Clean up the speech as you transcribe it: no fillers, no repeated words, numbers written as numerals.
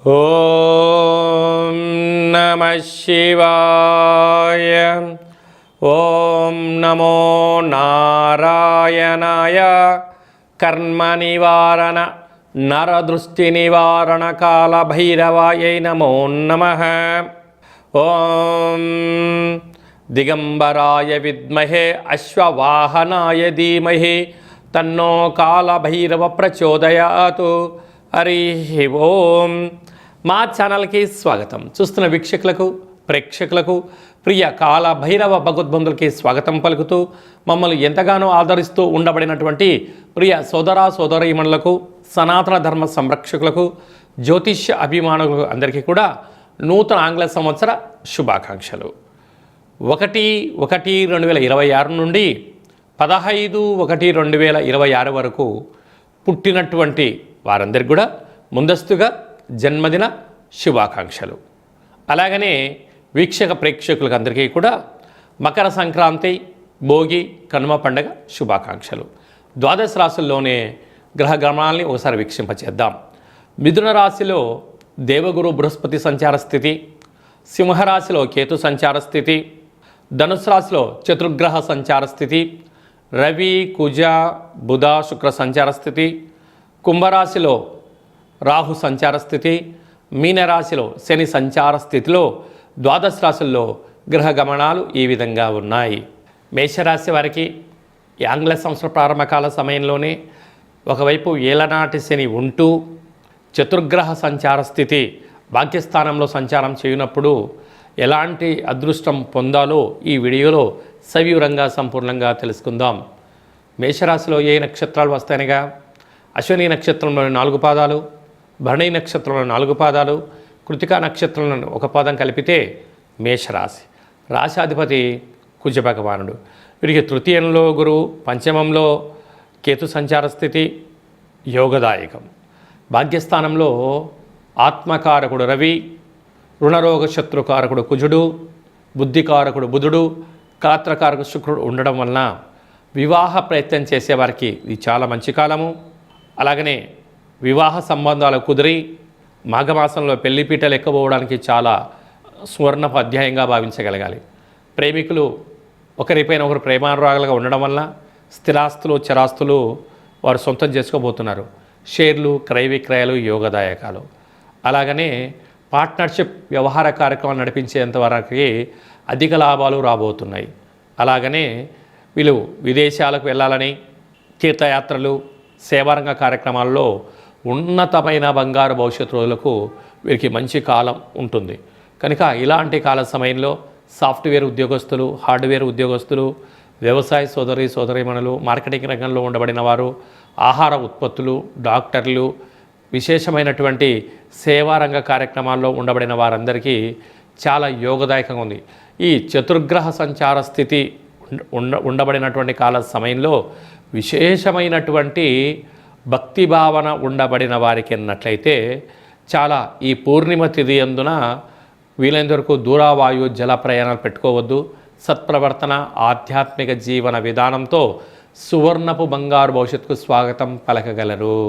ఓం నమః శివాయ. ఓం నమో నారాయణాయ. కర్మ నివారణ నరదృష్టి నివారణ కాల భైరవాయై నమో నమః. ఓం దిగంబరాయ విద్మహే అశ్వవాహనాయ ధీమహి తన్నో కాల భైరవ ప్రచోదయాతు. హరి ఓం. మా ఛానల్కి స్వాగతం. చూస్తున్న వీక్షకులకు ప్రేక్షకులకు ప్రియ కాల భైరవ భగవద్బంధులకి స్వాగతం పలుకుతూ మమ్మల్ని ఎంతగానో ఆదరిస్తూ ఉండబడినటువంటి ప్రియ సోదర సోదరీమణులకు సనాతన ధర్మ సంరక్షకులకు జ్యోతిష్య అభిమానులకు అందరికీ కూడా నూతన ఆంగ్ల సంవత్సర శుభాకాంక్షలు. 1/1/2026 నుండి 15/1/2026 వరకు పుట్టినటువంటి వారందరికీ కూడా ముందస్తుగా జన్మదిన శుభాకాంక్షలు. అలాగనే వీక్షక ప్రేక్షకులకు అందరికీ కూడా మకర సంక్రాంతి, భోగి, కనుమ పండగ శుభాకాంక్షలు. ద్వాదశ రాశుల్లోనే గ్రహ గమనాల్ని ఒకసారి వీక్షింపచేద్దాం. మిథున రాశిలో దేవగురు బృహస్పతి సంచార స్థితి, సింహరాశిలో కేతు సంచార స్థితి, ధనుసు రాశిలో చతుర్గ్రహ సంచార స్థితి, రవి, కుజ, బుధ, శుక్ర సంచార స్థితి, కుంభరాశిలో రాహు సంచార స్థితి, మీనరాశిలో శని సంచార స్థితిలో ద్వాదశ రాశుల్లో గ్రహ గమనాలు ఈ విధంగా ఉన్నాయి. మేషరాశి వారికి ఈ ఆంగ్ల సంవత్సర ప్రారంభకాల సమయంలోనే ఒకవైపు ఏలనాటి శని ఉంటూ చతుర్గ్రహ సంచార స్థితి భాగ్యస్థానంలో సంచారం చేయనప్పుడు ఎలాంటి అదృష్టం పొందాలో ఈ వీడియోలో సవివరంగా సంపూర్ణంగా తెలుసుకుందాం. మేషరాశిలో ఏ నక్షత్రాలు వస్తాయనగా అశ్విని నక్షత్రంలోని 4 పాదాలు, భరణి నక్షత్రంలోని 4 పాదాలు, కృతికా నక్షత్రంలోని 1 పాదం కలిపితే మేషరాశి. రాశాధిపతి కుజ భగవానుడు. వీరికి తృతీయంలో గురువు, పంచమంలో కేతు సంచార స్థితి యోగదాయకం. భాగ్యస్థానంలో ఆత్మకారకుడు రవి, రుణరోగ శత్రుకారకుడు కుజుడు, బుద్ధికారకుడు బుధుడు, కాత్రకారకుడు శుక్రుడు ఉండడం వలన వివాహ ప్రయత్నం చేసేవారికి ఇది చాలా మంచి కాలము. అలాగనే వివాహ సంబంధాలు కుదిరి మాఘమాసంలో పెళ్లిపీటలు ఎక్కబోవడానికి చాలా సువర్ణపు అధ్యాయంగా భావించగలగాలి. ప్రేమికులు ఒకరిపైన ఒకరు ప్రేమానురాగాలుగా ఉండడం వలన స్థిరాస్తులు చరాస్తులు వారు సొంతం చేసుకోబోతున్నారు. షేర్లు, క్రయ విక్రయాలు యోగదాయకాలు. అలాగనే పార్ట్నర్షిప్ వ్యవహార కార్యక్రమాలు నడిపించేంత వరకు అధిక లాభాలు రాబోతున్నాయి. అలాగనే వీళ్ళు విదేశాలకు వెళ్ళాలని తీర్థయాత్రలు, సేవారంగ కార్యక్రమాల్లో ఉన్నతమైన బంగారు భవిష్యత్తు రోజులకు వీరికి మంచి కాలం ఉంటుంది. కనుక ఇలాంటి కాల సమయంలో సాఫ్ట్వేర్ ఉద్యోగస్తులు, హార్డ్వేర్ ఉద్యోగస్తులు, వ్యవసాయ సోదరీమణులు, మార్కెటింగ్ రంగంలో ఉండబడిన వారు, ఆహార ఉత్పత్తులు, డాక్టర్లు, విశేషమైనటువంటి సేవారంగ కార్యక్రమాల్లో ఉండబడిన వారందరికీ చాలా యోగదాయకంగా ఉంది. ఈ చతుర్గ్రహ సంచార స్థితి ఉండబడినటువంటి కాల సమయంలో విశేషమైనటువంటి భక్తి భావన ఉండబడిన వారికి అన్నట్లయితే చాలా ఈ పూర్ణిమ తిథి అందున వీలైనంత వరకు దూరావాయు జల ప్రయాణాలు పెట్టుకోవద్దు. సత్ప్రవర్తన, ఆధ్యాత్మిక జీవన విధానంతో సువర్ణపు బంగారు భవిష్యత్తుకు స్వాగతం పలకగలరు.